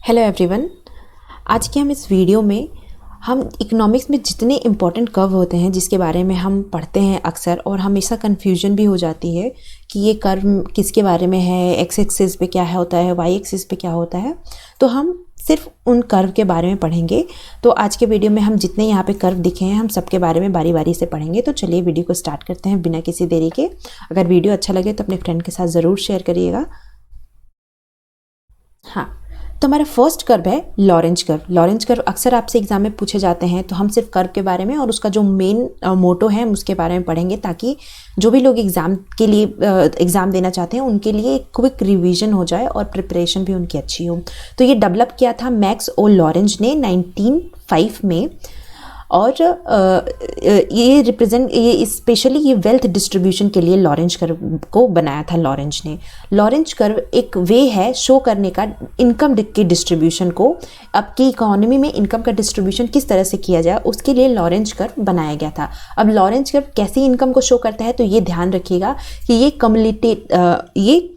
Hello everyone. आज के हम इस वीडियो में हम इकोनॉमिक्स में जितने इम्पॉर्टेंट कर्व होते हैं जिसके बारे में हम पढ़ते हैं अक्सर और हमेशा कन्फ्यूजन भी हो जाती है कि ये कर्व किसके बारे में है, एक्स एक्सिस पे क्या होता है, वाई एक्सिस पे क्या होता है। तो हम सिर्फ उन कर्व के बारे में पढ़ेंगे। तो आज के वीडियो में हम जितने यहाँ पे कर्व दिखे हैं हम सबके बारे में बारी बारी से पढ़ेंगे। तो चलिए वीडियो को स्टार्ट करते हैं बिना किसी देरी के। अगर वीडियो अच्छा लगे तो अपने फ्रेंड के साथ ज़रूर शेयर करिएगा। हाँ, तो हमारा फर्स्ट कर्व है लॉरेंज कर्व। लॉरेंज कर्व अक्सर आपसे एग्जाम में पूछे जाते हैं, तो हम सिर्फ कर्व के बारे में और उसका जो मेन मोटो है हम उसके बारे में पढ़ेंगे, ताकि जो भी लोग एग्ज़ाम के लिए एग्ज़ाम देना चाहते हैं उनके लिए एक क्विक रिवीजन हो जाए और प्रिपरेशन भी उनकी अच्छी हो। तो ये डेवलप किया था मैक्स ओ लॉरेंज ने 1905 में। और ये स्पेशली ये वेल्थ डिस्ट्रीब्यूशन के लिए लॉरेंज कर्व को बनाया था लॉरेंज ने। लॉरेंज कर्व एक वे है शो करने का इनकम की डिस्ट्रीब्यूशन को, आपकी इकोनॉमी में इनकम का डिस्ट्रीब्यूशन किस तरह से किया जाए उसके लिए लॉरेंज कर्व बनाया गया था। अब लॉरेंज कर्व कैसी इनकम को शो करता है, तो ये ध्यान रखिएगा कि ये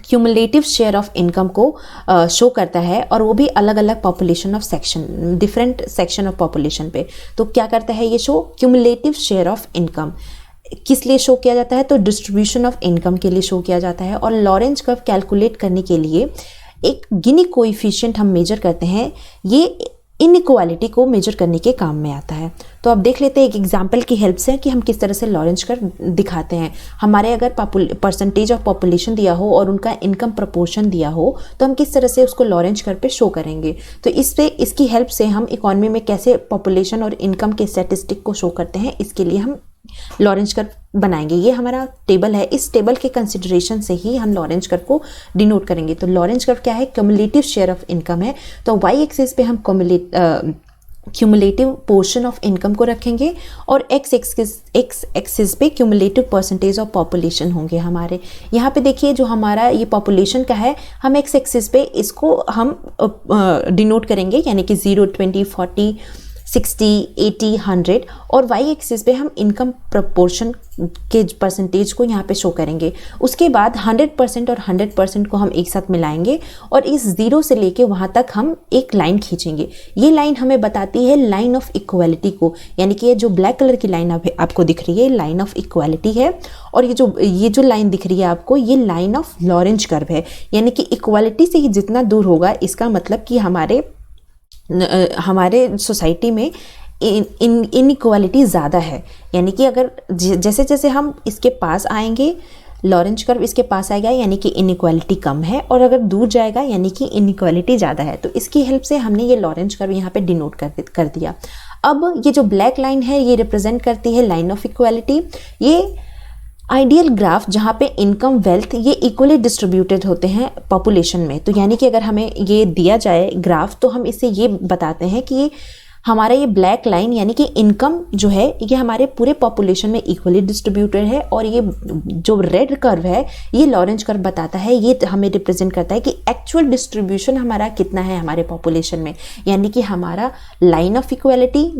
क्यूमुलेटिव शेयर ऑफ इनकम को शो करता है, और वो भी अलग अलग population of section, different section of population पे। तो क्या करता है ये show? Cumulative share of income किस लिए शो किया जाता है? तो डिस्ट्रीब्यूशन ऑफ इनकम के लिए शो किया जाता है। और लॉरेंज कर्व कैलकुलेट करने के लिए एक गिनी कोएफिशिएंट हम मेजर करते हैं, ये इनइक्वालिटी को मेजर करने के काम में आता है। तो अब देख लेते हैं एक एग्जांपल की हेल्प से कि हम किस तरह से लॉरेंज कर्व दिखाते हैं। हमारे अगर परसेंटेज ऑफ पॉपुलेशन दिया हो और उनका इनकम प्रपोर्शन दिया हो, तो हम किस तरह से उसको लॉरेंज कर्व पे शो करेंगे। तो इसकी हेल्प से हम इकोनॉमी में कैसे पॉपुलेशन और इनकम के स्टैटिस्टिक को शो करते हैं, इसके लिए हम लॉरेंज कर्व बनाएंगे। ये हमारा टेबल है, इस टेबल के कंसिडरेशन से ही हम लॉरेंज कर्व को डिनोट करेंगे। तो लॉरेंज कर्व क्या है? क्यूमुलेटिव शेयर ऑफ इनकम है। तो वाई एक्सिस पे हम क्यूमुलेटिव पोर्शन ऑफ इनकम को रखेंगे और एक्स एक्सिस पे क्यूमुलेटिव परसेंटेज ऑफ पॉपुलेशन होंगे हमारे। यहाँ पे देखिए जो हमारा ये पॉपुलेशन का है, हम एक्स एक्सिस पे इसको हम डिनोट करेंगे, यानी कि 0, 20, 40, 60, 80, 100, और वाई एक्सिस पे हम इनकम प्रपोर्शन के परसेंटेज को यहाँ पे शो करेंगे। उसके बाद 100% और 100% को हम एक साथ मिलाएंगे और इस 0 से लेके वहाँ तक हम एक लाइन खींचेंगे। ये लाइन हमें बताती है लाइन ऑफ इक्वालिटी को, यानी कि ये जो ब्लैक कलर की लाइन आपको दिख रही है लाइन ऑफ इक्वालिटी है, और ये जो लाइन दिख रही है आपको, ये लाइन ऑफ लॉरेंज कर्व है। यानी कि इक्वालिटी से ही जितना दूर होगा, इसका मतलब कि हमारे सोसाइटी में इनइक्वालिटी ज़्यादा है। यानी कि अगर जैसे जैसे हम इसके पास आएंगे, लॉरेंज कर्व इसके पास आएगा, यानी कि इनइक्वालिटी कम है, और अगर दूर जाएगा यानी कि इनइक्वालिटी ज़्यादा है। तो इसकी हेल्प से हमने ये लॉरेंज कर्व यहाँ पे डिनोट कर दिया। अब ये जो ब्लैक लाइन है ये रिप्रेजेंट करती है लाइन ऑफ इक्वालिटी। ये आइडियल ग्राफ जहाँ पे इनकम वेल्थ ये इक्वली डिस्ट्रीब्यूटेड होते हैं पॉपुलेशन में। तो यानी कि अगर हमें ये दिया जाए ग्राफ, तो हम इससे ये बताते हैं कि हमारा ये ब्लैक लाइन यानी कि इनकम जो है ये हमारे पूरे पॉपुलेशन में इक्वली डिस्ट्रीब्यूटेड है, और ये जो रेड कर्व है ये लॉरेंज कर्व बताता है, ये हमें रिप्रेजेंट करता है कि एक्चुअल डिस्ट्रीब्यूशन हमारा कितना है हमारे पॉपुलेशन में। यानी कि हमारा लाइन ऑफ इक्वालिटी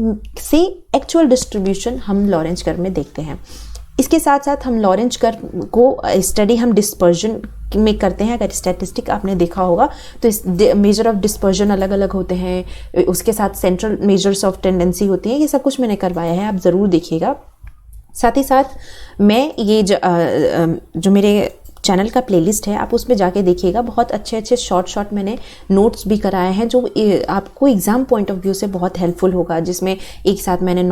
से एक्चुअल डिस्ट्रीब्यूशन हम लॉरेंज कर्व में देखते हैं। इसके साथ साथ हम लॉरेंज कर्व को स्टडी हम डिस्पर्जन में करते हैं। अगर स्टैटिस्टिक आपने देखा होगा तो इस मेजर ऑफ डिस्पर्जन अलग अलग होते हैं, उसके साथ सेंट्रल मेजर्स ऑफ टेंडेंसी होती हैं। ये सब कुछ मैंने करवाया है, आप ज़रूर देखिएगा। साथ ही साथ मैं ये जो मेरे चैनल का प्लेलिस्ट है आप उसमें जाके देखिएगा, बहुत अच्छे अच्छे शॉर्ट मैंने नोट्स भी कराए हैं जो आपको एग्ज़ाम पॉइंट ऑफ व्यू से बहुत हेल्पफुल होगा। जिसमें एक साथ मैंने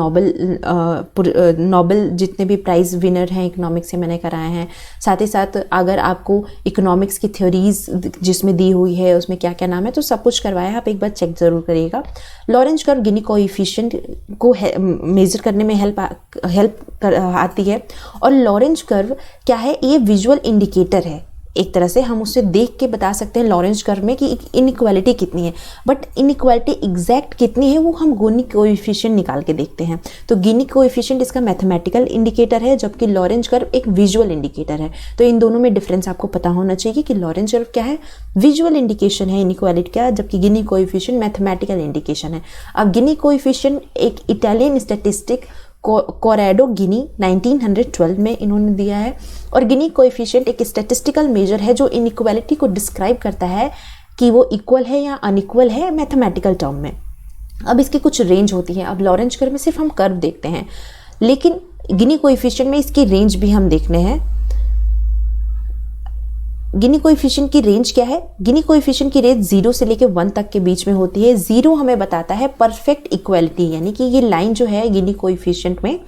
नोबेल जितने भी प्राइज़ विनर हैं इकोनॉमिक्स से मैंने कराए हैं। साथ ही साथ अगर आपको इकोनॉमिक्स की थ्योरीज जिसमें दी हुई है उसमें क्या क्या नाम है, तो सब कुछ करवाया है, आप एक बार चेक ज़रूर करिएगा। लॉरेंज कर्व गिनी कोएफिशिएंट को मेज़र करने में हेल्प आती है। और लॉरेंज कर्व क्या है? ये विजुअल इंडिकेटर है। एक तरह से हम उससे देख के बता सकते हैं लॉरेंज कर्व में कि इनइक्वालिटी कितनी है, बट इनइक्वालिटी एग्जैक्ट कितनी है वो हम गिनी कोएफिशिएंट निकाल के देखते हैं। तो गिनी कोएफिशिएंट इसका मैथमेटिकल इंडिकेटर है, जबकि लॉरेंज कर्व एक विजुअल इंडिकेटर है। तो इन दोनों में डिफरेंस आपको पता होना चाहिए कि लॉरेंज कर्व क्या है? विजुअल इंडिकेशन है इनइक्वालिटी का, जबकि गिनी कोएफिशिएंट मैथमेटिकल इंडिकेशन है। अब गिनी कोएफिशिएंट एक इटालियन स्टैटिस्टिक कोरेडो गिनी 1912 में इन्होंने दिया है। और गिनी कोएफिशिएंट एक स्टैटिस्टिकल मेजर है जो इनइक्वालिटी को डिस्क्राइब करता है कि वो इक्वल है या अनइक्वल है मैथमेटिकल टर्म में। अब इसकी कुछ रेंज होती है। अब लॉरेंज कर्व में सिर्फ हम कर्व देखते हैं, लेकिन गिनी कोएफिशिएंट में इसकी रेंज भी हम देखने हैं। गिनी कोएफिशिएंट की रेंज क्या है? गिनी कोएफिशिएंट की रेंज 0 से लेकर 1 तक के बीच में होती है। 0 हमें बताता है परफेक्ट इक्वलिटी, यानी कि ये लाइन जो है गिनी कोएफिशिएंट में,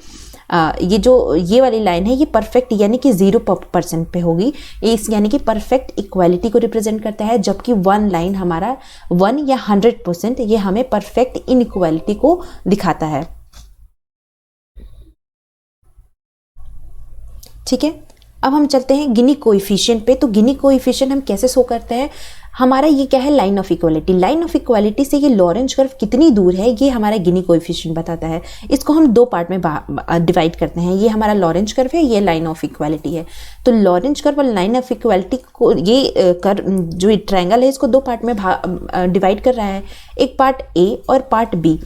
ये वाली लाइन है, ये परफेक्ट यानी कि 0% पे होगी, इस यानी कि परफेक्ट इक्वालिटी को रिप्रेजेंट करता है। जबकि 1 लाइन हमारा 1 या 100%, ये हमें परफेक्ट इनइक्वालिटी को दिखाता है। ठीक है, अब हम चलते हैं गिनी कोएफिशिएंट पे। तो गिनी कोएफिशिएंट हम कैसे शो करते हैं? हमारा ये क्या है? Line of equality. Line of equality से ये लॉरेंज कर्व कितनी दूर है, ये हमारा गिनी कोएफिशिएंट बताता है। इसको हम 2 पार्ट में डिवाइड करते हैं। ये हमारा लॉरेंज कर्व है, ये लाइन ऑफ इक्वालिटी है। तो लॉरेंज कर्व और लाइन ऑफ इक्वालिटी को, ये कर्व जो ट्रायंगल है, इसको 2 पार्ट में डिवाइड कर रहा है, एक पार्ट ए और पार्ट बी।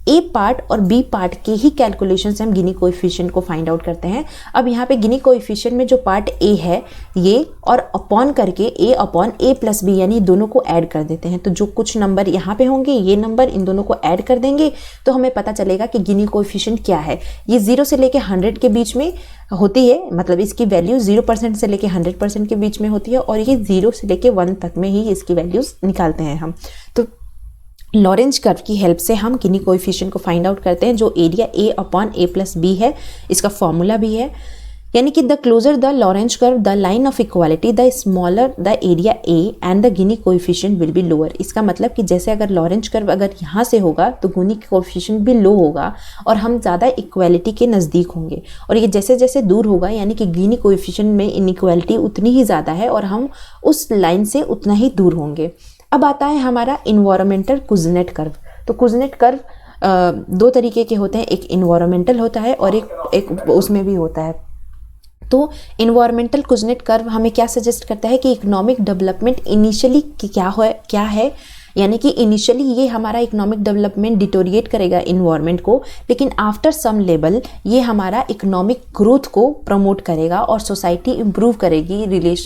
ए पार्ट और बी पार्ट के ही कैलकुलेशन से हम गिनी कोएफिशिएंट को फाइंड आउट करते हैं। अब यहाँ पे गिनी कोएफिशिएंट में जो पार्ट ए है ये, और अपॉन करके ए अपॉन ए प्लस बी, यानी दोनों को ऐड कर देते हैं। तो जो कुछ नंबर यहाँ पे होंगे, ये नंबर इन दोनों को ऐड कर देंगे तो हमें पता चलेगा कि गिनी कोएफिशिएंट क्या है। ये 0 से लेके 100 के बीच में होती है, मतलब इसकी वैल्यू 0% से लेके 100% के बीच में होती है, और ये 0 से लेके 1 तक में ही इसकी वैल्यूज निकालते हैं हम। तो लॉरेंज कर्व की हेल्प से हम गिनी कोएफिशिएंट को फाइंड आउट करते हैं, जो area A upon A plus B है। इसका फॉर्मूला भी है, यानी कि the closer the Lorenz curve the line of equality the smaller the area A and the Gini coefficient will be lower. इसका मतलब कि जैसे अगर लॉरेंज कर्व अगर यहाँ से होगा तो गिनी कोएफिशिएंट भी लो होगा और हम ज़्यादा इक्वालिटी के नज़दीक होंगे, और ये जैसे जैसे दूर होगा यानी कि गिनी कोएफिशिएंट में इनइक्वालिटी उतनी ही ज़्यादा है और हम उस लाइन से उतना ही दूर होंगे। अब आता है हमारा इन्वायरमेंटल कुज़नेट कर्व। तो कुज़नेट कर्व 2 तरीके के होते हैं, एक इन्वायरमेंटल होता है और एक उसमें भी होता है। तो इन्वायरमेंटल कुज़नेट कर्व हमें क्या सजेस्ट करता है कि इकोनॉमिक डेवलपमेंट इनिशियली क्या है, यानी कि इनिशियली ये हमारा इकोनॉमिक डेवलपमेंट डिटोरिएट करेगा इन्वायरमेंट को, लेकिन आफ्टर सम लेवल ये हमारा इकोनॉमिक ग्रोथ को प्रमोट करेगा और सोसाइटी इम्प्रूव करेगी,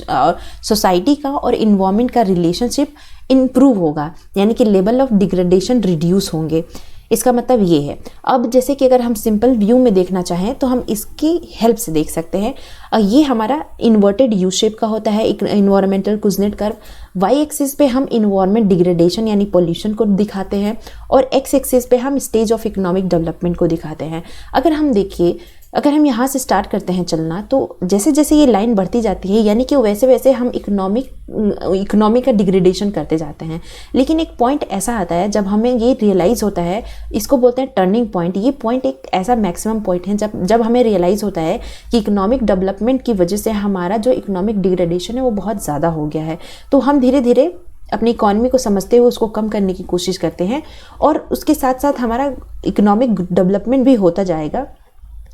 और सोसाइटी का और इन्वायरमेंट का रिलेशनशिप इम्प्रूव होगा, यानी कि लेवल ऑफ डिग्रेडेशन रिड्यूस होंगे। इसका मतलब ये है। अब जैसे कि अगर हम सिंपल व्यू में देखना चाहें तो हम इसकी हेल्प से देख सकते हैं। ये हमारा इन्वर्टेड यू शेप का होता है इन्वायरमेंटल कुज़नेट कर्व। वाई एक्सिस पे हम इन्वायरमेंट डिग्रेडेशन यानी पोल्यूशन को दिखाते हैं, और एक्स एक्सिस पे हम स्टेज ऑफ इकोनॉमिक डेवलपमेंट को दिखाते हैं। अगर हम देखिए, अगर हम यहाँ से स्टार्ट करते हैं चलना, तो जैसे जैसे ये लाइन बढ़ती जाती है यानी कि वैसे वैसे हम इकोनॉमी का डिग्रेडेशन करते जाते हैं। लेकिन एक पॉइंट ऐसा आता है जब हमें ये रियलाइज़ होता है, इसको बोलते हैं टर्निंग पॉइंट। ये पॉइंट एक ऐसा मैक्सिमम पॉइंट है जब हमें रियलाइज़ होता है कि इकोनॉमिक डेवलपमेंट की वजह से हमारा जो इकोनॉमिक डिग्रेडेशन है वो बहुत ज़्यादा हो गया है। तो हम धीरे धीरे अपनी इकॉनमी को समझते हुए उसको कम करने की कोशिश करते हैं, और उसके साथ साथ हमारा इकोनॉमिक डेवलपमेंट भी होता जाएगा।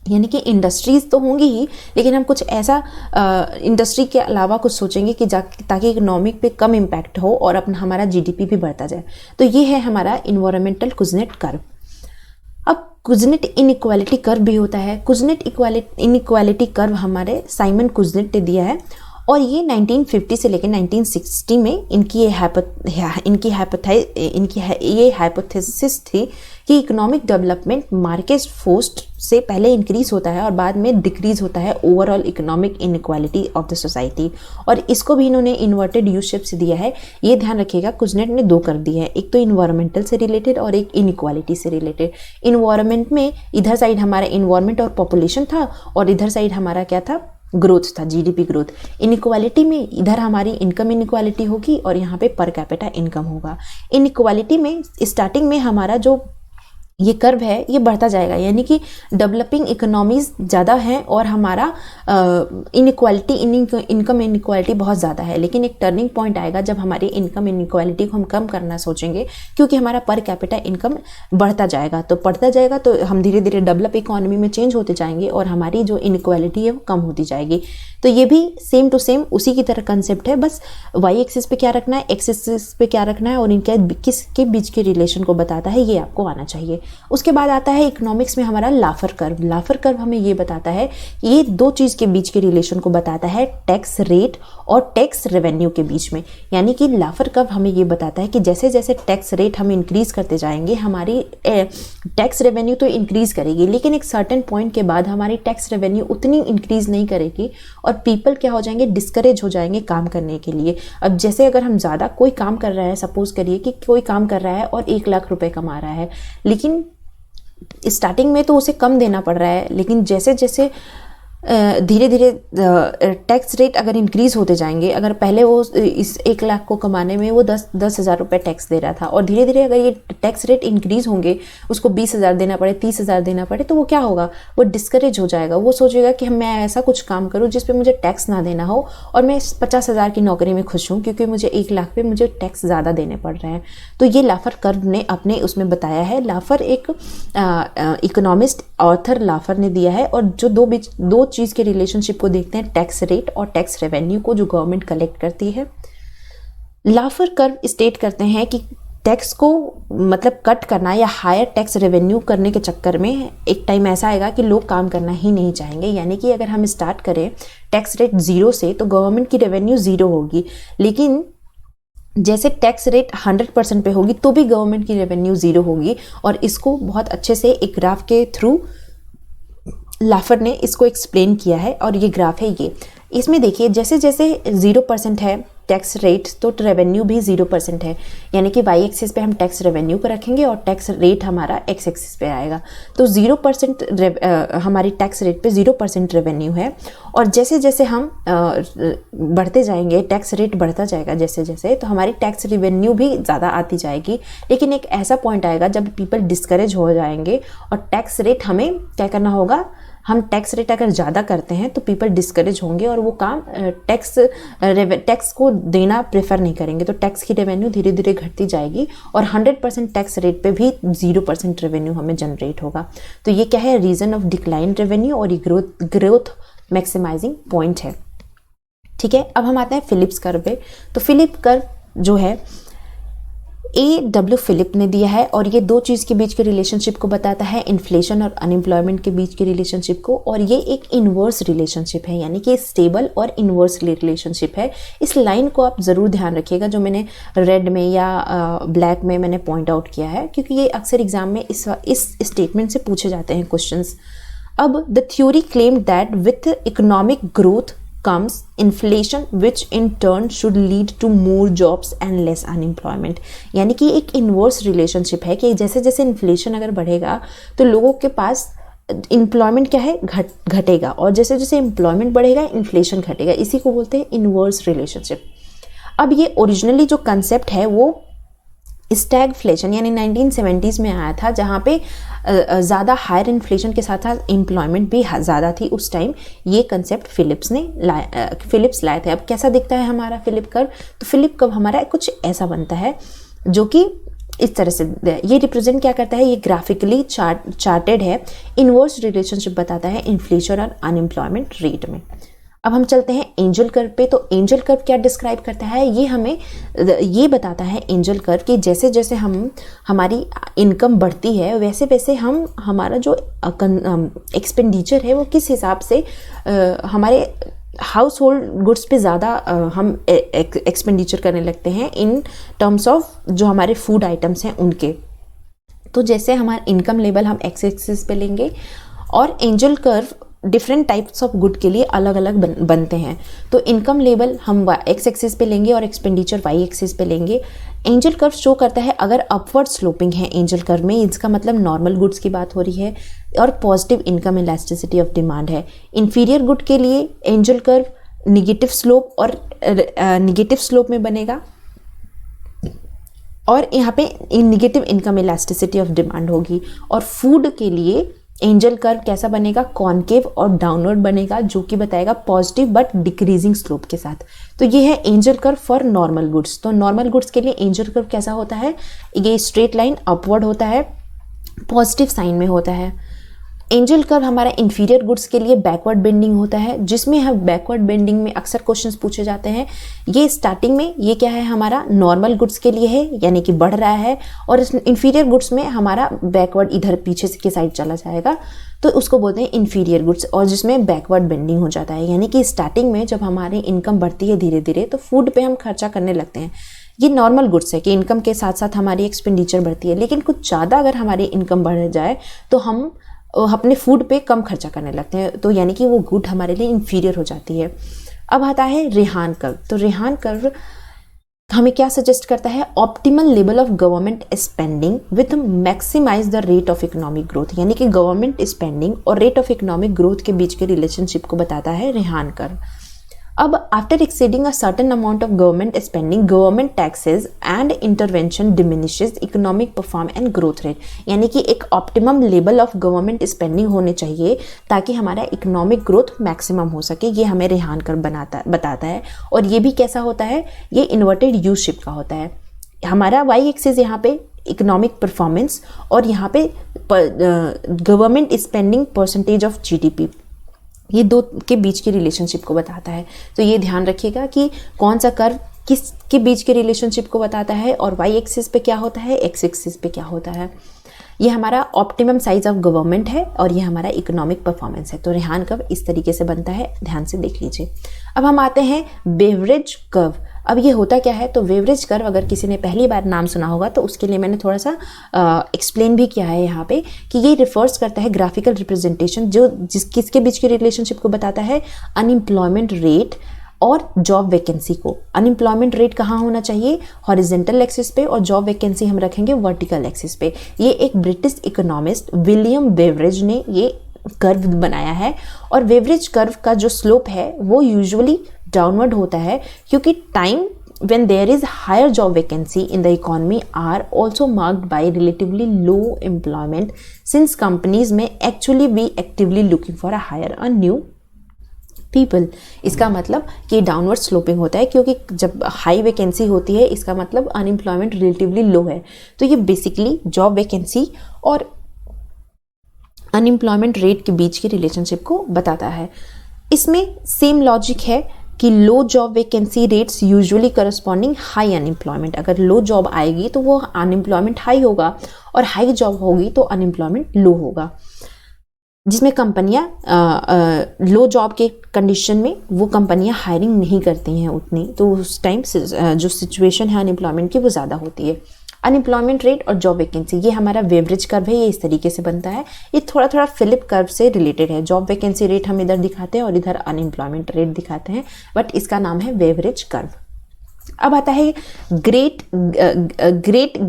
यानी कि इंडस्ट्रीज़ तो होंगी ही, लेकिन हम कुछ ऐसा इंडस्ट्री के अलावा कुछ सोचेंगे कि ताकि इकोनॉमिक पे कम इम्पैक्ट हो और अपना हमारा जीडीपी भी बढ़ता जाए। तो ये है हमारा इन्वायरमेंटल कुज़नेट कर्व। अब कुज़नेट इनइक्वालिटी कर्व भी होता है। कुज़नेट इनइक्वालिटी कर्व हमारे साइमन कुज़नेट ने दिया है, और ये 1950 से लेकर 1960 में इनकी ये हाइपोथेसिस थी कि इकोनॉमिक डेवलपमेंट मार्केट फोर्स से पहले इंक्रीज होता है और बाद में डिक्रीज होता है overall economic inequality of the society. और इसको भी इन्होंने इन्वर्टेड यू शेप से दिया है। ये ध्यान रखिएगा, कुज़नेट ने 2 कर दिया है, एक तो इन्वायरमेंटल से रिलेटेड और एक इनइक्वालिटी से रिलेटेड। इन्वायरमेंट में इधर साइड हमारा इन्वायरमेंट और पॉपुलेशन था, और इधर साइड हमारा क्या था, ग्रोथ था, जीडीपी ग्रोथ। इनइक्वालिटी में इधर हमारी इनकम इनइक्वालिटी होगी और यहाँ पे पर कैपिटा इनकम होगा। इनइक्वालिटी में स्टार्टिंग में हमारा जो ये कर्व है ये बढ़ता जाएगा, यानी कि डेवलपिंग इकोनॉमीज ज़्यादा हैं और हमारा इनइक्वालिटी इनकम इनइक्वालिटी बहुत ज़्यादा है। लेकिन एक टर्निंग पॉइंट आएगा जब हमारी इनकम इनइक्वालिटी को हम कम करना सोचेंगे, क्योंकि हमारा पर कैपिटा इनकम बढ़ता जाएगा। तो बढ़ता जाएगा तो हम धीरे धीरे डेवलप इकोनॉमी में चेंज होते जाएंगे और हमारी जो इनइक्वालिटी है वो कम होती जाएगी। तो ये भी सेम टू सेम उसी की तरह कंसेप्ट है, बस वाई एक्सिस पे क्या रखना है, एक्स एक्सिस पे क्या रखना है, और इनके किसके बीच के रिलेशन को बताता है, ये आपको आना चाहिए। उसके बाद आता है इकोनॉमिक्स में हमारा लाफर कर्व। लाफर कर्व हमें ये बताता है कि ये दो चीज़ के बीच के रिलेशन को बताता है, टैक्स रेट और टैक्स रेवेन्यू के बीच में। यानी कि लाफर कर्व हमें ये बताता है कि जैसे जैसे टैक्स रेट हम इंक्रीज़ करते जाएंगे हमारी टैक्स रेवेन्यू तो इंक्रीज़ करेगी, लेकिन एक सर्टेन पॉइंट के बाद हमारी टैक्स रेवेन्यू उतनी इंक्रीज़ नहीं करेगी और पीपल क्या हो जाएंगे, डिस्करेज हो जाएंगे काम करने के लिए। अब जैसे अगर हम ज़्यादा कोई काम कर रहा है, सपोज करिए कि कोई काम कर रहा है और 1 लाख रुपए कमा रहा है, लेकिन स्टार्टिंग में तो उसे कम देना पड़ रहा है, लेकिन जैसे जैसे धीरे धीरे टैक्स रेट अगर इंक्रीज़ होते जाएंगे, अगर पहले वो इस 1 लाख को कमाने में वो 10,000 रुपये टैक्स दे रहा था और धीरे धीरे अगर ये टैक्स रेट इंक्रीज़ होंगे, उसको 20,000 देना पड़े, 30,000 देना पड़े, तो वो क्या होगा, वो डिस्करेज हो जाएगा। वो सोचेगा कि मैं ऐसा कुछ काम करूँ जिस पे मुझे टैक्स ना देना हो और मैं 50,000 की नौकरी में खुश हूँ, क्योंकि मुझे 1 लाख पे मुझे टैक्स ज़्यादा देने पड़ रहे हैं। तो ये लाफर कर्व ने अपने उसमें बताया है। लाफर एक इकोनॉमिस्ट ऑर्थर लाफर ने दिया है, और जो दो चीज़ के रिलेशनशिप को देखते हैं, टैक्स रेट और टैक्स रेवेन्यू को जो गवर्नमेंट कलेक्ट करती है। लाफर कर्व स्टेट करते हैं कि टैक्स को मतलब कट करना या हायर टैक्स रेवेन्यू करने के चक्कर में एक टाइम ऐसा आएगा कि लोग काम करना ही नहीं चाहेंगे। यानी कि अगर हम स्टार्ट करें टैक्स रेट 0 से तो गवर्नमेंट की रेवेन्यू 0 होगी, लेकिन जैसे टैक्स रेट 100% पे होगी तो भी गवर्नमेंट की रेवेन्यू 0 होगी। और इसको बहुत अच्छे से एक ग्राफ के थ्रू लाफर ने इसको एक्सप्लेन किया है, और ये ग्राफ है ये। इसमें देखिए जैसे जैसे 0% है टैक्स रेट, तो रेवेन्यू भी 0% है। यानी कि वाई एक्सिस पे हम टैक्स रेवेन्यू को रखेंगे और टैक्स रेट हमारा एक्स एक्सिस पे आएगा। तो 0% हमारी टैक्स रेट पे 0% रेवेन्यू है, और जैसे जैसे हम बढ़ते जाएंगे, टैक्स रेट बढ़ता जाएगा जैसे जैसे, तो हमारी टैक्स रेवेन्यू भी ज़्यादा आती जाएगी। लेकिन एक ऐसा पॉइंट आएगा जब पीपल डिस्करेज हो जाएंगे और टैक्स रेट हमें क्या करना होगा, हम टैक्स रेट अगर ज़्यादा करते हैं तो पीपल डिस्करेज होंगे और वो काम टैक्स को देना प्रेफर नहीं करेंगे। तो टैक्स की रेवेन्यू धीरे धीरे घटती जाएगी और 100% टैक्स रेट पे भी 0% रेवेन्यू हमें जनरेट होगा। तो ये क्या है, रीज़न ऑफ डिक्लाइन रेवेन्यू, और ये ग्रोथ मैक्सिमाइजिंग पॉइंट है। ठीक है, अब हम आते हैं फिलिप्स कर्व पे। तो फिलिप कर्व जो है A.W. फिलिप ने दिया है, और ये दो चीज़ के बीच के रिलेशनशिप को बताता है, इन्फ्लेशन और अनएम्प्लॉयमेंट के बीच के रिलेशनशिप को। और ये एक इन्वर्स रिलेशनशिप है, यानी कि स्टेबल और इन्वर्स रिलेशनशिप है। इस लाइन को आप ज़रूर ध्यान रखिएगा, जो मैंने रेड में या ब्लैक में मैंने पॉइंट आउट किया है, क्योंकि ये अक्सर एग्जाम में इस स्टेटमेंट से पूछे जाते हैं क्वेश्चंस। अब the theory claimed that with economic growth comes inflation which in turn should lead to more jobs and less unemployment। यानी कि एक इन्वर्स रिलेशनशिप है कि जैसे जैसे इन्फ्लेशन अगर बढ़ेगा तो लोगों के पास एम्प्लॉयमेंट क्या है, घटेगा, और जैसे जैसे एम्प्लॉयमेंट बढ़ेगा इन्फ्लेशन घटेगा। इसी को बोलते हैं इन्वर्स रिलेशनशिप। अब ये ओरिजिनली जो कंसेप्ट है वो स्टैगफ्लेशन यानी 1970s में आया था, जहाँ पे ज़्यादा हायर इन्फ्लेशन के साथ साथ एम्प्लॉयमेंट भी ज़्यादा थी उस टाइम। ये कंसेप्ट फिलिप्स लाए थे। अब कैसा दिखता है हमारा फिलिप कर्व, तो फिलिप कर्व हमारा कुछ ऐसा बनता है जो कि इस तरह से ये रिप्रेजेंट क्या करता है, ये ग्राफिकली चार्टेड है, इन्वर्स रिलेशनशिप बताता है इन्फ्लेशन और अनएम्प्लॉयमेंट रेट में। अब हम चलते हैं एंजल कर्व पे। तो एंजल कर्व क्या डिस्क्राइब करता है, ये हमें ये बताता है एंजल कर्व कि जैसे जैसे हमारी इनकम बढ़ती है वैसे वैसे हमारा जो एक्सपेंडिचर है वो किस हिसाब से हमारे हाउस होल्ड गुड्स पे ज़्यादा हम एक्सपेंडिचर करने लगते हैं इन टर्म्स ऑफ जो हमारे फूड आइटम्स हैं उनके। तो जैसे हमारा इनकम लेवल हम एक्स एक्सिस पे लेंगे, और angel curve different types of good के लिए अलग अलग बनते हैं। तो इनकम लेवल हम एक्स एक्सिस पे लेंगे और एक्सपेंडिचर वाई एक्सिस पे लेंगे। एंजल कर्व शो करता है अगर अपवर्ड स्लोपिंग है एंजल कर्व में, इसका मतलब नॉर्मल गुड्स की बात हो रही है और positive income elasticity of demand है। इन्फीरियर गुड के लिए एंजल कर्व निगेटिव स्लोप और निगेटिव स्लोप में बनेगा, और यहाँ पे negative income elasticity of demand होगी। और फूड के लिए एंजल कर्व कैसा बनेगा, कॉनकेव और डाउनवर्ड बनेगा, जो कि बताएगा पॉजिटिव बट डिक्रीजिंग स्लोप के साथ। तो ये है angel curve for normal goods. तो नॉर्मल गुड्स के लिए एंजल कर्व कैसा होता है, ये स्ट्रेट लाइन अपवर्ड होता है, पॉजिटिव साइन में होता है। एंजल कर्व हमारा इंफीरियर गुड्स के लिए बैकवर्ड बेंडिंग होता है, जिसमें हम बैकवर्ड बेंडिंग में अक्सर क्वेश्चंस पूछे जाते हैं। ये स्टार्टिंग में ये क्या है, हमारा नॉर्मल गुड्स के लिए है, यानी कि बढ़ रहा है, और इस इंफीरियर गुड्स में हमारा बैकवर्ड इधर पीछे के साइड चला जाएगा, तो उसको बोलते हैं इंफीरियर गुड्स, और जिसमें बैकवर्ड बेंडिंग हो जाता है। यानी कि स्टार्टिंग में जब हमारी इनकम बढ़ती है धीरे धीरे, तो फूड पे हम खर्चा करने लगते हैं। ये नॉर्मल गुड्स है कि इनकम के साथ साथ हमारी एक्सपेंडिचर बढ़ती है, लेकिन कुछ ज़्यादा अगर हमारी इनकम बढ़ जाए तो हम अपने फूड पे कम खर्चा करने लगते हैं, तो यानी कि वो गुड हमारे लिए इंफीरियर हो जाती है। अब आता है रेहान कर्व। तो रेहान कर्व हमें क्या सजेस्ट करता है, optimal level of government spending with maximize the rate of economic growth, यानी कि गवर्नमेंट स्पेंडिंग और रेट ऑफ इकोनॉमिक ग्रोथ के बीच के रिलेशनशिप को बताता है रेहान कर्व। अब after exceeding a certain amount of government spending, government taxes and intervention diminishes economic perform and growth rate, यानी कि एक optimum level of government spending होने चाहिए ताकि हमारा इकोनॉमिक ग्रोथ मैक्सिमम हो सके। ये हमें रेहान कर्व बताता है। और ये भी कैसा होता है, ये इन्वर्टेड यू शेप का होता है। हमारा वाई एक्सिस यहाँ पे इकोनॉमिक परफॉर्मेंस और यहाँ पे government spending percentage of GDP, ये दो के बीच के रिलेशनशिप को बताता है। तो ये ध्यान रखिएगा कि कौन सा कर्व किस के बीच के रिलेशनशिप को बताता है, और वाई एक्सिस पे क्या होता है, एक्स एक्सिस पे क्या होता है। ये हमारा ऑप्टिमम साइज ऑफ गवर्नमेंट है और ये हमारा इकोनॉमिक परफॉर्मेंस है। तो रेहान कर्व इस तरीके से बनता है, ध्यान से देख लीजिए। अब हम आते हैं बेवरेज कर्व। अब ये होता क्या है, तो बेवरेज कर्व अगर किसी ने पहली बार नाम सुना होगा तो उसके लिए मैंने थोड़ा सा एक्सप्लेन भी किया है यहाँ पे कि ये रिफर्स करता है ग्राफिकल रिप्रेजेंटेशन जो किसके बीच के रिलेशनशिप को बताता है, अनएम्प्लॉयमेंट रेट और जॉब वैकेंसी को। अनएम्प्लॉयमेंट रेट कहाँ होना चाहिए, हॉरिजेंटल एक्सिस पे, और जॉब वैकेंसी हम रखेंगे वर्टिकल एक्सिस पे। ये एक ब्रिटिश इकोनॉमिस्ट विलियम बेवरेज ने ये कर्व बनाया है, और बेवरेज कर्व का जो स्लोप है वो यूजुअली डाउनवर्ड होता है, क्योंकि time when there is higher job vacancy in the economy are also marked by relatively low employment, since companies may actually be actively looking for a hire a new people। इसका मतलब कि downward sloping होता है, क्योंकि जब high vacancy होती है इसका मतलब अनएम्प्लॉयमेंट रिलेटिवली लो है। तो ये बेसिकली जॉब वैकेंसी और अनएम्प्लॉयमेंट रेट के बीच के रिलेशनशिप को बताता है। इसमें सेम लॉजिक है कि low job vacancy rates usually corresponding high unemployment. अगर लो जॉब आएगी तो वो अनएम्प्लॉयमेंट हाई होगा, और हाई जॉब होगी तो अनएम्प्लॉयमेंट लो होगा। जिसमें कंपनियां लो जॉब के कंडीशन में वो कंपनियां हायरिंग नहीं करती हैं उतनी, तो उस टाइम जो सिचुएशन है अनएम्प्लॉयमेंट की वो ज़्यादा होती है। अनएम्प्लॉयमेंट रेट और जॉब वैकेंसी, ये हमारा बेवरेज कर्व है, ये इस तरीके से बनता है। ये थोड़ा थोड़ा फिलिप कर्व से रिलेटेड है। जॉब वैकेंसी रेट हम इधर दिखाते हैं और इधर अनएम्प्लॉयमेंट रेट दिखाते हैं, बट इसका नाम है बेवरेज कर्व। अब आता है ग्रेट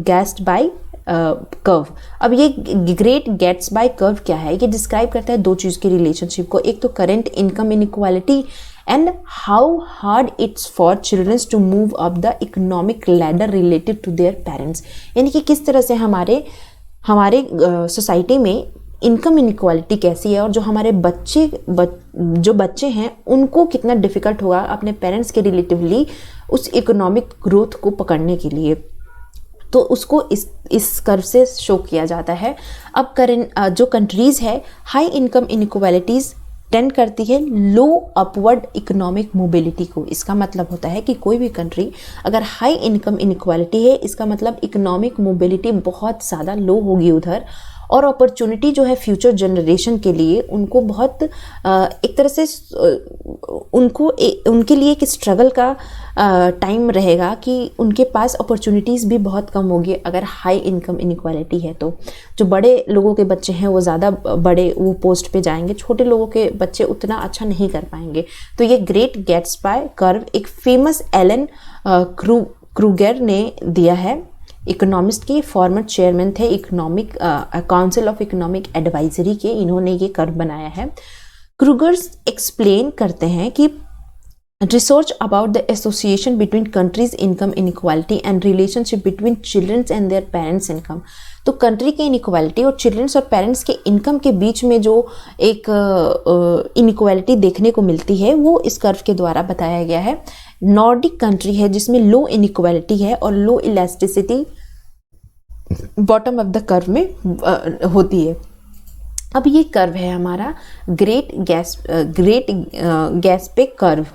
गेट्स बाय कर्व। अब ये ग्रेट गेट्स बाय कर्व क्या है, ये डिस्क्राइब करता है दो चीज़ के रिलेशनशिप को। एक तो current income inequality and how hard it's for children to move up the economic ladder relative to their parents। यानी कि किस तरह से हमारे सोसाइटी में इनकम इनइक्वालिटी कैसी है, और जो हमारे जो बच्चे हैं उनको कितना डिफिकल्ट होगा अपने पेरेंट्स के रिलेटिवली उस इकोनॉमिक ग्रोथ को पकड़ने के लिए। तो उसको इस कर्व से शो किया जाता है। अब जो कंट्रीज़ है हाई इनकम इनइक्वालिटीज़ टेंड करती है लो अपवर्ड इकोनॉमिक मोबिलिटी को। इसका मतलब होता है कि कोई भी कंट्री अगर हाई इनकम इनइक्वालिटी है, इसका मतलब इकोनॉमिक मोबिलिटी बहुत ज़्यादा लो होगी उधर, और अपॉर्चुनिटी जो है फ्यूचर जनरेशन के लिए उनको बहुत एक तरह से उनके लिए एक स्ट्रगल का टाइम रहेगा कि उनके पास अपॉर्चुनिटीज़ भी बहुत कम होगी अगर हाई इनकम इनइक्वालिटी है। तो जो बड़े लोगों के बच्चे हैं वो ज़्यादा बड़े वो पोस्ट पे जाएंगे, छोटे लोगों के बच्चे उतना अच्छा नहीं कर पाएंगे। तो ये ग्रेट गेट्स बाय कर्व एक फेमस एलन क्रूगर ने दिया है, इकोनॉमिस्ट के फॉर्मर चेयरमैन थे economic council of economic advisory के, इन्होंने ये कर्व बनाया है। क्रूगर्स एक्सप्लेन करते हैं कि research about the association between countries income inequality and relationship between children's and their parents income. तो कंट्री के इनइक्वालिटी और चिल्ड्रंस और पेरेंट्स के इनकम के बीच में जो एक इनइक्वालिटी देखने को मिलती है वो इस कर्व के द्वारा बताया गया है। नॉर्डिक कंट्री है जिसमें लो इनइक्वालिटी है और low elasticity bottom of the curve में होती है। अब ये कर्व है हमारा ग्रेट गैस पे कर्व।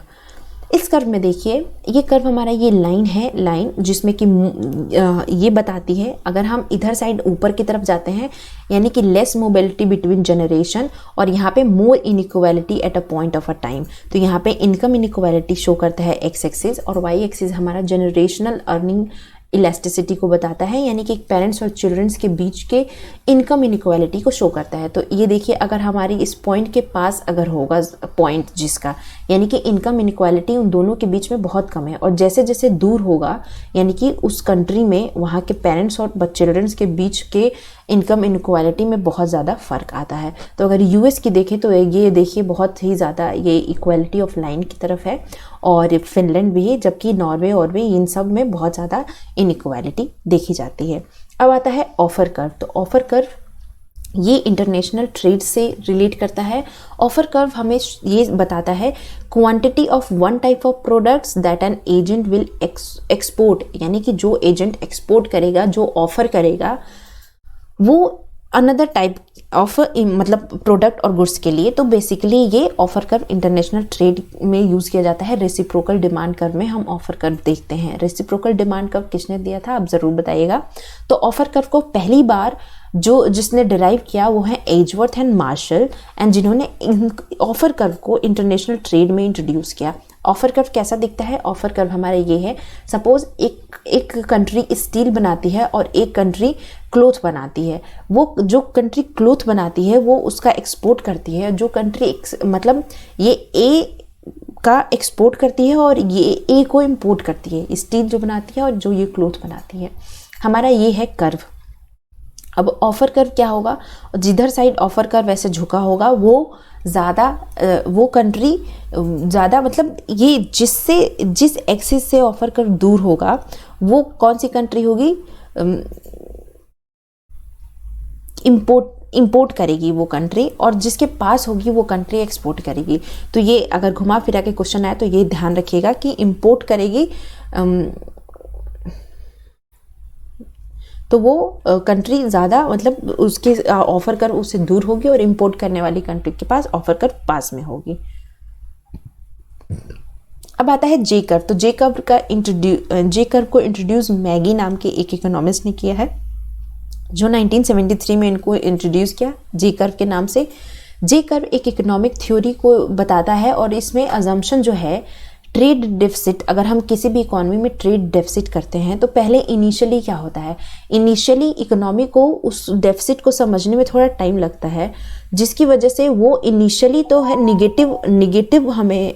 इस कर्व में देखिए, ये कर्व हमारा ये लाइन है, लाइन जिसमें कि ये बताती है अगर हम इधर साइड ऊपर की तरफ जाते हैं यानी कि लेस मोबिलिटी बिटवीन जनरेशन, और यहाँ पे more inequality at a point of a time. तो यहाँ पे इनकम इनइक्वालिटी शो करता है एक्स एक्सिस, और वाई एक्सिस हमारा जनरेशनल अर्निंग इलास्टिसिटी को बताता है, यानी कि पेरेंट्स और चिल्ड्रंस के बीच के इनकम इनइक्वालिटी को शो करता है। तो ये देखिए, अगर हमारी इस पॉइंट के पास अगर होगा पॉइंट जिसका, यानी कि इनकम इनइक्वालिटी उन दोनों के बीच में बहुत कम है, और जैसे जैसे दूर होगा यानी कि उस कंट्री में वहाँ के पेरेंट्स और चिल्ड्रंस के बीच के इनकम इनइक्वालिटी में बहुत ज़्यादा फ़र्क आता है। तो अगर यूएस की देखें तो ये देखिए बहुत ही ज़्यादा ये इक्वालिटी ऑफ लाइन की तरफ है, और फिनलैंड भी है, जबकि नॉर्वे और भी इन सब में बहुत ज़्यादा इनइक्वालिटी देखी जाती है। अब आता है ऑफर कर्व। तो ऑफर कर्व ये इंटरनेशनल ट्रेड से रिलेट करता है। ऑफर कर्व हमें ये बताता है quantity of one type of products that an agent will export, यानी कि जो एजेंट एक्सपोर्ट करेगा, जो ऑफर करेगा, वो अनदर टाइप ऑफ मतलब प्रोडक्ट और गुड्स के लिए। तो बेसिकली ये ऑफर कर्व इंटरनेशनल ट्रेड में यूज़ किया जाता है। रेसिप्रोकल डिमांड कर्व में हम ऑफर कर्व देखते हैं। रेसिप्रोकल डिमांड कर्व किसने दिया था, आप ज़रूर बताइएगा। तो ऑफर कर्व को पहली बार जिसने डिराइव किया वो है एजवर्थ एंड मार्शल, एंड जिन्होंने ऑफर कर्व को इंटरनेशनल ट्रेड में इंट्रोड्यूस किया। ऑफर कर्व कैसा दिखता है, ऑफर कर्व हमारा ये है, सपोज एक कंट्री स्टील बनाती है और एक कंट्री क्लोथ बनाती है। वो जो कंट्री क्लोथ बनाती है वो उसका एक्सपोर्ट करती है, जो कंट्री मतलब ये ए का एक्सपोर्ट करती है और ये ए को इम्पोर्ट करती है, स्टील जो बनाती है और जो ये क्लोथ बनाती है। हमारा ये है कर्व। अब ऑफर कर्व क्या होगा, जिधर साइड ऑफर कर्व ऐसे झुका होगा वो ज़्यादा वो कंट्री ज़्यादा मतलब ये जिस एक्सिस से ऑफर कर्व दूर होगा वो कौन सी कंट्री होगी, इंपोर्ट करेगी वो कंट्री, और जिसके पास होगी वो कंट्री एक्सपोर्ट करेगी। तो ये अगर घुमा फिरा के क्वेश्चन आए तो ये ध्यान रखिएगा कि इंपोर्ट करेगी तो वो कंट्री ज़्यादा मतलब उसके ऑफर कर्व उससे दूर होगी, और इंपोर्ट करने वाली कंट्री के पास ऑफर कर्व पास में होगी। अब आता है जे कर्व। तो जे कर्व को इंट्रोड्यूस मैगी नाम के एक इकोनॉमिस्ट ने किया है, जो 1973 में इनको इंट्रोड्यूस किया जे कर्व के नाम से। जे कर्व एक इकोनॉमिक थ्योरी को बताता है, और इसमें अजम्पशन जो है ट्रेड डेफिसिट, अगर हम किसी भी इकोनॉमी में ट्रेड डेफिसिट करते हैं तो पहले इनिशियली क्या होता है, इनिशियली इकोनॉमी को उस डेफिसिट को समझने में थोड़ा टाइम लगता है, जिसकी वजह से वो इनिशियली तो है निगेटिव हमें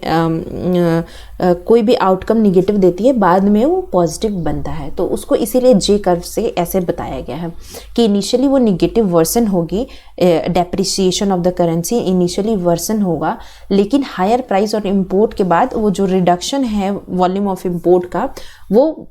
कोई भी आउटकम निगेटिव देती है, बाद में वो पॉजिटिव बनता है। तो उसको इसीलिए जे कर्व से ऐसे बताया गया है कि इनिशियली वो निगेटिव वर्सन होगी, depreciation of the currency initially worsen होगा, लेकिन हायर प्राइस और इम्पोर्ट के बाद वो जो रिडक्शन है वॉल्यूम ऑफ इम्पोर्ट का वो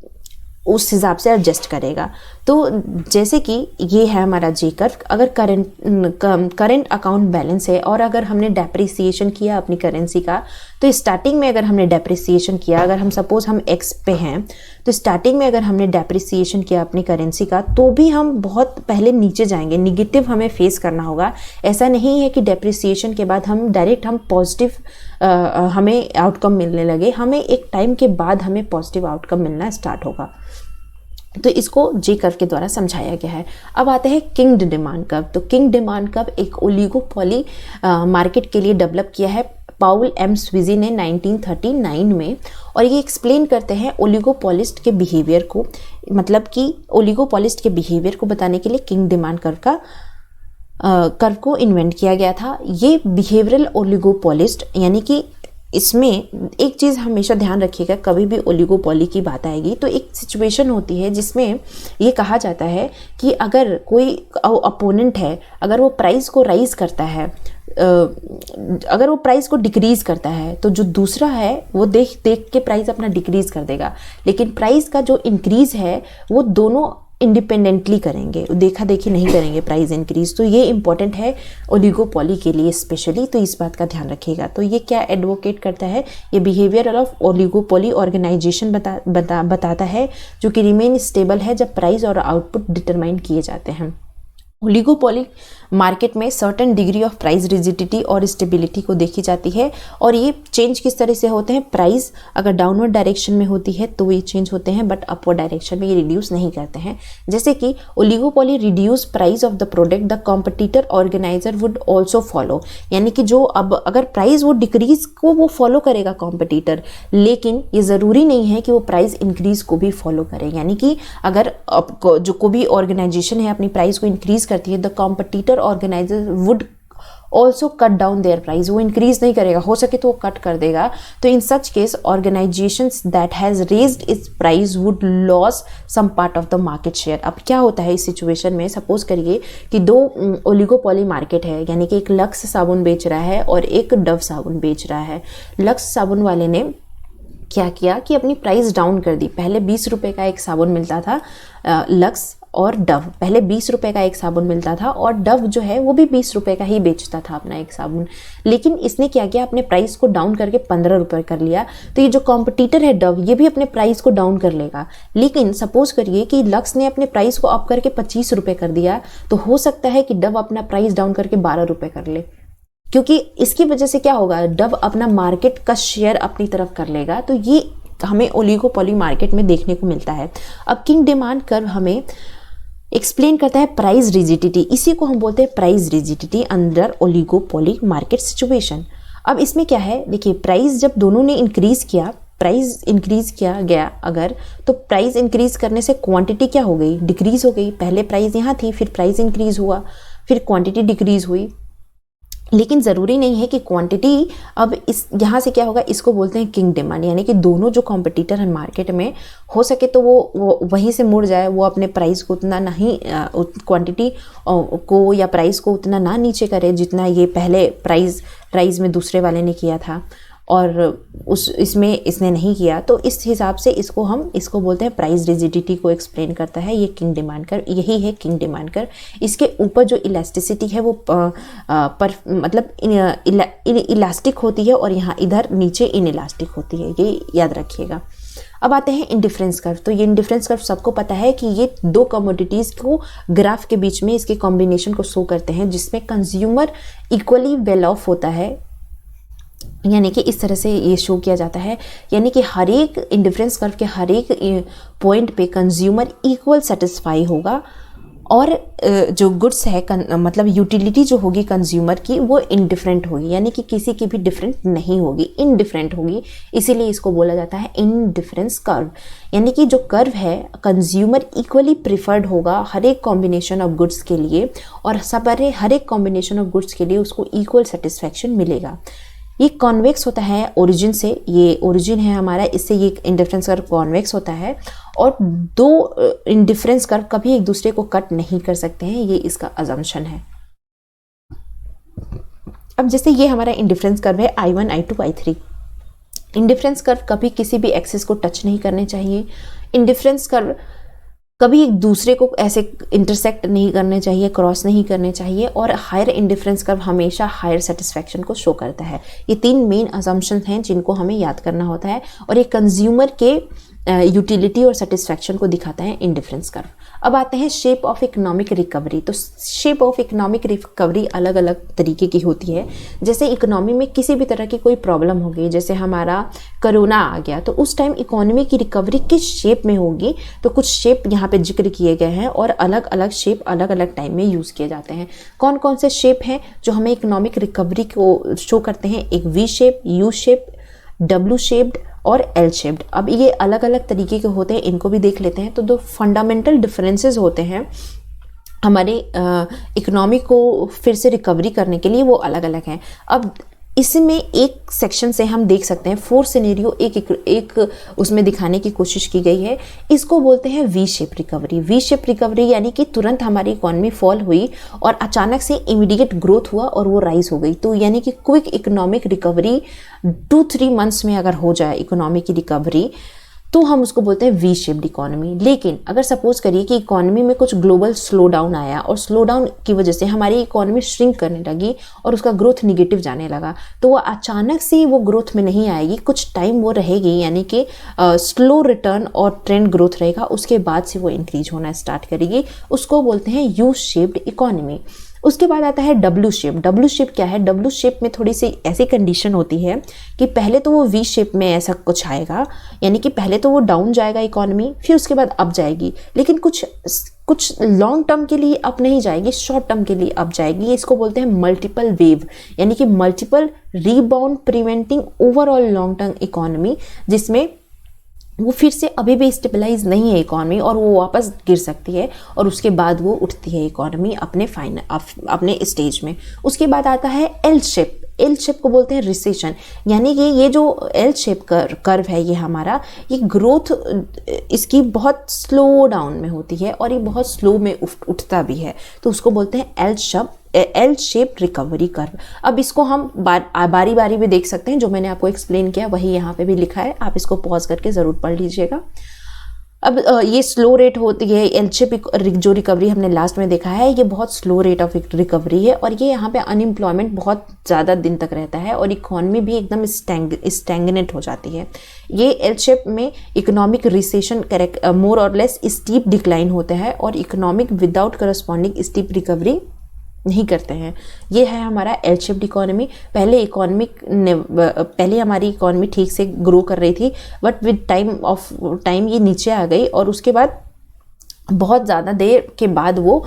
उस हिसाब से एडजस्ट करेगा। तो जैसे कि ये है हमारा जे कर्व। अगर करंट अकाउंट बैलेंस है और अगर हमने डेप्रिसिएशन किया अपनी करेंसी का, तो स्टार्टिंग में अगर हमने डेप्रिसिएशन किया, अगर हम सपोज हम एक्स पे हैं तो स्टार्टिंग में अगर हमने डेप्रिसिएशन किया अपनी करेंसी का, तो भी हम बहुत पहले नीचे जाएंगे, निगेटिव हमें फेस करना होगा। ऐसा नहीं है कि डेप्रिसिएशन के बाद हम डायरेक्ट हम पॉजिटिव हमें आउटकम मिलने लगे, हमें एक टाइम के बाद हमें पॉजिटिव आउटकम मिलना स्टार्ट होगा। तो इसको जे कर्व के द्वारा समझाया गया है। अब आते हैं किंग डिमांड कर्व। तो किंग डिमांड कर्व एक ओलिगोपोली मार्केट के लिए डेवलप किया है पाउल एम स्विजी ने 1939 में, और ये एक्सप्लेन करते हैं ओलिगोपोलिस्ट के बिहेवियर को, मतलब कि ओलिगोपोलिस्ट के बिहेवियर को बताने के लिए किंग डिमांड कर्व को इन्वेंट किया गया था। ये बिहेवियरल ओलिगोपोलिस्ट, यानी कि इसमें एक चीज़ हमेशा ध्यान रखिएगा, कभी भी ओलिगोपोली की बात आएगी तो एक सिचुएशन होती है जिसमें ये कहा जाता है कि अगर कोई अपोनेंट है, अगर वो प्राइस को राइज करता है, अगर वो प्राइस को डिक्रीज़ करता है, तो जो दूसरा है वो देख के प्राइस अपना डिक्रीज़ कर देगा, लेकिन प्राइस का जो इंक्रीज़ है वो दोनों इंडिपेंडेंटली करेंगे, देखा देखी नहीं करेंगे प्राइस इंक्रीज। तो ये इंपॉर्टेंट है ओलिगोपोली के लिए स्पेशली, तो इस बात का ध्यान रखिएगा। तो ये क्या एडवोकेट करता है, ये बिहेवियर ऑफ ओलिगोपोली ऑर्गेनाइजेशन बताता है, जो कि रिमेन स्टेबल है जब प्राइस और आउटपुट डिटरमाइन किए जाते हैं। ओलिगोपोली मार्केट में certain degree of price rigidity और स्टेबिलिटी को देखी जाती है। और ये चेंज किस तरह से होते हैं, प्राइस अगर डाउनवर्ड डायरेक्शन में होती है तो ये चेंज होते हैं, बट अपवर्ड डायरेक्शन में ये रिड्यूस नहीं करते हैं। जैसे कि oligopoly reduce price of the product, the competitor organiser would also follow, यानी कि जो अब अगर प्राइस वो डिक्रीज को वो फॉलो करेगा कॉम्पिटिटर, लेकिन ये ज़रूरी नहीं है कि वो प्राइस इंक्रीज को भी फॉलो करे। यानी कि अगर जो कोई भी ऑर्गेनाइजेशन है अपनी प्राइस को इंक्रीज करती है, the competitor organiser would also cut down there price, वो इंक्रीज नहीं करेगा, हो सके तो वो कट कर देगा। तो in such case organisations that has raised its price would loss some part of the market share. अब क्या होता है इस सिचुएशन में, सपोज करिए कि दो ओलिगोपॉली मार्केट है, यानी कि एक लक्स साबुन बेच रहा है और एक डव साबुन बेच रहा है। लक्स साबुन वाले ने क्या किया कि अपनी प्राइस डाउन कर दी। पहले 20 रुपये का एक साबुन मिलता था, लक्स और डव, पहले 20 रुपये का एक साबुन मिलता था और डव जो है वो भी 20 रुपये का ही बेचता था अपना एक साबुन। लेकिन इसने क्या किया, अपने प्राइस को डाउन करके 15 रुपये कर लिया। तो ये जो कॉम्पिटिटर है डव, ये भी अपने प्राइस को डाउन कर लेगा। लेकिन सपोज करिए कि लक्स ने अपने प्राइस को अप करके 25 रुपये कर दिया, तो हो सकता है कि डव अपना प्राइस डाउन करके 12 रुपये कर ले, क्योंकि इसकी वजह से क्या होगा, डव अपना मार्केट का शेयर अपनी तरफ कर लेगा। तो ये हमें ओलिगोपॉली मार्केट में देखने को मिलता है। अब किंग डिमांड कर्व हमें एक्सप्लेन करता है प्राइस रिजिडिटी, इसी को हम बोलते हैं price rigidity under oligopoly market situation. अब इसमें क्या है, देखिए प्राइस जब दोनों ने इंक्रीज किया, प्राइस इंक्रीज किया गया अगर, तो प्राइस इंक्रीज करने से क्वांटिटी क्या हो गई, डिक्रीज हो गई। पहले प्राइस यहाँ थी, फिर प्राइस इंक्रीज हुआ, फिर क्वांटिटी डिक्रीज हुई। लेकिन ज़रूरी नहीं है कि क्वांटिटी, अब इस यहाँ से क्या होगा, इसको बोलते हैं किंग डिमांड, यानी कि दोनों जो कॉम्पिटिटर हैं मार्केट में, हो सके तो वो वहीं से मुड़ जाए, वो अपने प्राइस को उतना नहीं, क्वांटिटी को या प्राइस को उतना ना नीचे करे जितना ये पहले प्राइस में दूसरे वाले ने किया था, और इसमें इसने नहीं किया। तो इस हिसाब से इसको बोलते हैं प्राइस रिजिडिटी को एक्सप्लेन करता है ये किंग डिमांड कर्व, यही है किंग डिमांड कर्व। इसके ऊपर जो इलास्टिसिटी है वो मतलब इलास्टिक होती है और यहाँ इधर नीचे इनइलास्टिक होती है, ये याद रखिएगा। अब आते हैं इंडिफरेंस कर्व। तो ये इंडिफरेंस कर्व सबको पता है कि ये दो कमोडिटीज़ को ग्राफ के बीच में इसके कॉम्बिनेशन को शो करते हैं, जिसमें कंज्यूमर इक्वली वेल ऑफ होता है, यानी कि इस तरह से ये शो किया जाता है, यानी कि हर एक इंडिफरेंस कर्व के हर एक पॉइंट पे कंज्यूमर इक्वल सेटिस्फाई होगा, और जो गुड्स है मतलब यूटिलिटी जो होगी कंज्यूमर की वो इनडिफरेंट होगी, यानी कि किसी की भी डिफरेंट नहीं होगी, इनडिफरेंट होगी। इसीलिए इसको बोला जाता है इनडिफरेंस कर्व, यानी कि जो कर्व है कंज्यूमर इक्वली प्रिफर्ड होगा हर एक कॉम्बिनेशन ऑफ गुड्स के लिए, और हर एक कॉम्बिनेशन ऑफ गुड्स के लिए उसको इक्वल सेटिस्फैक्शन मिलेगा। ये कॉन्वेक्स होता है ओरिजिन से, ये ओरिजिन है हमारा, इससे ये इंडिफरेंस कर्व कॉन्वेक्स होता है, और दो इंडिफरेंस कर्व कभी एक दूसरे को कट नहीं कर सकते हैं, ये इसका अजम्पशन है। अब जैसे ये हमारा इंडिफरेंस कर्व है I1 I2 I3। Indifference curve कभी किसी भी एक्सिस को टच नहीं करने चाहिए, इंडिफरेंस कर्व कभी एक दूसरे को ऐसे इंटरसेक्ट नहीं करने चाहिए, क्रॉस नहीं करने चाहिए, और हायर इंडिफरेंस कर्व हमेशा हायर सेटिस्फैक्शन को शो करता है। ये तीन मेन असम्पशंस हैं जिनको हमें याद करना होता है, और ये कंज्यूमर के यूटिलिटी और सेटिस्फैक्शन को दिखाता है इंडिफरेंस कर्व। अब आते हैं शेप ऑफ इकोनॉमिक रिकवरी। तो शेप ऑफ इकोनॉमिक रिकवरी अलग अलग तरीके की होती है। जैसे इकोनॉमी में किसी भी तरह की कोई प्रॉब्लम होगी, जैसे हमारा कोरोना आ गया, तो उस टाइम इकोनॉमी की रिकवरी किस शेप में होगी, तो कुछ शेप यहाँ पे जिक्र किए गए हैं, और अलग अलग शेप अलग अलग टाइम में यूज़ किए जाते हैं। कौन कौन से शेप हैं जो हमें इकोनॉमिक रिकवरी को शो करते हैं? एक V shape, U shape, W shaped और एल शेप्ड। अब ये अलग अलग तरीके के होते हैं, इनको भी देख लेते हैं। तो दो फंडामेंटल डिफरेंसेस होते हैं हमारे इकोनॉमी को फिर से रिकवरी करने के लिए, वो अलग अलग हैं। अब इसमें एक सेक्शन से हम देख सकते हैं 4 सिनेरियो एक उसमें दिखाने की कोशिश की गई है। इसको बोलते हैं V shape recovery. V shape recovery यानी कि तुरंत हमारी इकोनॉमी फॉल हुई और अचानक से इमीडिएट ग्रोथ हुआ और वो राइज हो गई। तो यानी कि क्विक इकोनॉमिक रिकवरी 2-3 मंथ्स में अगर हो जाए इकोनॉमी की रिकवरी, तो हम उसको बोलते हैं वी शेप्ड इकोनॉमी। लेकिन अगर सपोज करिए कि इकोनॉमी में कुछ ग्लोबल स्लो डाउन आया और स्लो डाउन की वजह से हमारी इकोनॉमी श्रिंक करने लगी और उसका ग्रोथ निगेटिव जाने लगा, तो वो अचानक से वो ग्रोथ में नहीं आएगी, कुछ टाइम वो रहेगी, यानी कि स्लो रिटर्न और ट्रेंड ग्रोथ रहेगा, उसके बाद से वो इंक्रीज होना स्टार्ट करेगी। उसको बोलते हैं यू शेप्ड इकोनॉमी। उसके बाद आता है डब्ल्यू शेप। डब्ल्यू शेप क्या है? डब्ल्यू शेप में थोड़ी सी ऐसी कंडीशन होती है कि पहले तो वो वी शेप में ऐसा कुछ आएगा, यानी कि पहले तो वो डाउन जाएगा इकोनॉमी, फिर उसके बाद अप जाएगी, लेकिन कुछ लॉन्ग टर्म के लिए अप नहीं जाएगी, शॉर्ट टर्म के लिए अप जाएगी। इसको बोलते हैं मल्टीपल वेव, यानी कि multiple rebound preventing overall long term economy, जिसमें वो फिर से अभी भी स्टेबलाइज नहीं है इकोनॉमी और वो वापस गिर सकती है और उसके बाद वो उठती है इकोनॉमी अपने स्टेज में। उसके बाद आता है एल शेप। एल शेप को बोलते हैं रिसेशन, यानी कि ये जो एल शेप कर्व है ये हमारा, ये ग्रोथ इसकी बहुत स्लो डाउन में होती है और ये बहुत स्लो में उठता भी है, तो उसको बोलते हैं एल शेप रिकवरी कर्व। अब इसको हम बारी बारी भी देख सकते हैं, जो मैंने आपको एक्सप्लेन किया वही यहाँ पे भी लिखा है, आप इसको पॉज करके ज़रूर पढ़ लीजिएगा। अब ये स्लो रेट होती है, एल शेप जो रिकवरी हमने लास्ट में देखा है, ये बहुत स्लो रेट ऑफ रिकवरी है और ये यहाँ पे अनएम्प्लॉयमेंट बहुत ज़्यादा दिन तक रहता है और इकोनॉमी भी एकदम स्टैग्नेट हो जाती है। ये एल शेप में इकोनॉमिक रिसेशन मोर और लेस स्टीप डिक्लाइन होता है और economic without corresponding steep recovery नहीं करते हैं। ये है हमारा एल शेप्ड इकोनॉमी। पहले हमारी इकोनॉमी ठीक से ग्रो कर रही थी, बट विद टाइम ये नीचे आ गई और उसके बाद बहुत ज़्यादा देर के बाद वो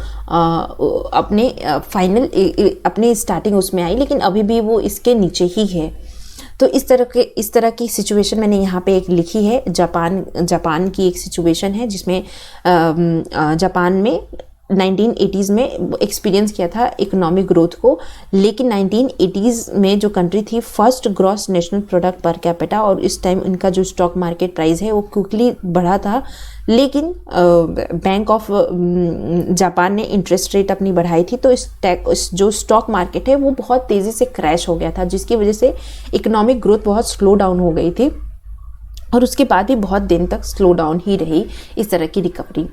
अपने स्टार्टिंग उसमें आई, लेकिन अभी भी वो इसके नीचे ही है। तो इस तरह की सिचुएशन मैंने यहाँ पे एक लिखी है। जापान की एक सिचुएशन है जिसमें जापान में 1980s में एक्सपीरियंस किया था इकोनॉमिक ग्रोथ को, लेकिन 1980s में जो कंट्री थी first gross national product per capita, और इस टाइम इनका जो स्टॉक मार्केट प्राइस है वो क्विकली बढ़ा था, लेकिन बैंक ऑफ जापान ने इंटरेस्ट रेट अपनी बढ़ाई थी, तो इस जो स्टॉक मार्केट है वो बहुत तेज़ी से क्रैश हो गया था, जिसकी वजह से इकोनॉमिक ग्रोथ बहुत स्लो डाउन हो गई थी और उसके बाद भी बहुत दिन तक स्लो डाउन ही रही। इस तरह की रिकवरी,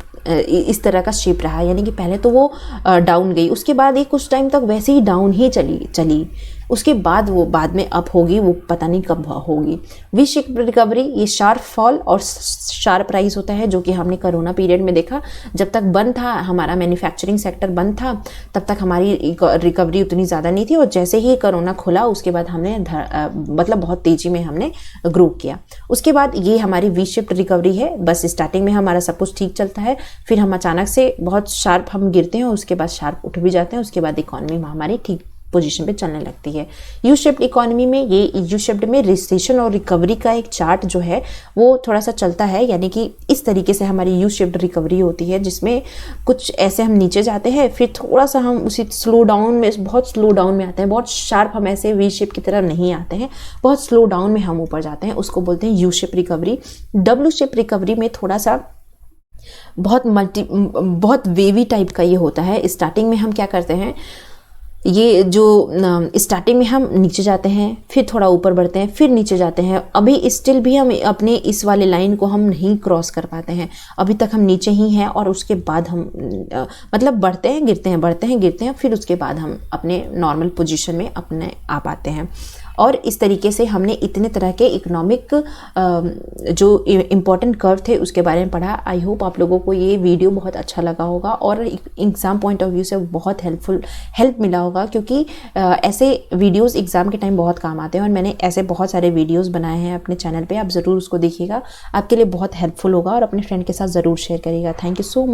इस तरह का शेप रहा, यानी कि पहले तो वो डाउन गई, उसके बाद एक कुछ टाइम तक वैसे ही डाउन ही चली, उसके बाद वो बाद में अप होगी, वो पता नहीं कब होगी। वी शेप रिकवरी, ये शार्प फॉल और शार्प राइज होता है, जो कि हमने कोरोना पीरियड में देखा। जब तक बंद था हमारा मैन्युफैक्चरिंग सेक्टर बंद था, तब तक हमारी रिकवरी उतनी ज़्यादा नहीं थी और जैसे ही कोरोना खुला उसके बाद हमने मतलब बहुत तेज़ी में हमने ग्रो किया। उसके बाद ये हमारी वी शेप रिकवरी है। बस स्टार्टिंग में हमारा सब कुछ ठीक चलता है, फिर हम अचानक से बहुत शार्प हम गिरते हैं और उसके बाद शार्प उठ भी जाते हैं, उसके बाद इकोनॉमी हमारी ठीक पोजीशन पे चलने लगती है। यू शेप्ड इकोनॉमी में, ये यू शेप्ड में रिसेशन और रिकवरी का एक चार्ट जो है वो थोड़ा सा चलता है, यानी कि इस तरीके से हमारी यू शेप्ड रिकवरी होती है, जिसमें कुछ ऐसे हम नीचे जाते हैं, फिर थोड़ा सा हम उसी स्लो डाउन में, बहुत स्लो डाउन में आते हैं, बहुत शार्प हम ऐसे वी शेप की तरह नहीं आते हैं, बहुत स्लो डाउन में हम ऊपर जाते हैं, उसको बोलते हैं U shape recovery. W shape recovery में थोड़ा सा बहुत वेवी टाइप का ये होता है। स्टार्टिंग में हम क्या करते हैं, ये जो स्टार्टिंग में हम नीचे जाते हैं, फिर थोड़ा ऊपर बढ़ते हैं, फिर नीचे जाते हैं, अभी स्टिल भी हम अपने इस वाले लाइन को हम नहीं क्रॉस कर पाते हैं, अभी तक हम नीचे ही हैं और उसके बाद हम मतलब बढ़ते हैं गिरते हैं, बढ़ते हैं गिरते हैं, फिर उसके बाद हम अपने नॉर्मल पोजीशन में अपने आ पाते हैं। और इस तरीके से हमने इतने तरह के इकोनॉमिक जो इम्पोर्टेंट कर्व थे उसके बारे में पढ़ा। आई होप आप लोगों को ये वीडियो बहुत अच्छा लगा होगा और एग्ज़ाम पॉइंट ऑफ व्यू से बहुत हेल्प मिला होगा, क्योंकि ऐसे वीडियोस एग्ज़ाम के टाइम बहुत काम आते हैं और मैंने ऐसे बहुत सारे वीडियोस बनाए हैं अपने चैनल पे, आप ज़रूर उसको देखिएगा, आपके लिए बहुत हेल्पफुल होगा और अपने फ्रेंड के साथ ज़रूर शेयर करिएगा। Thank you so much.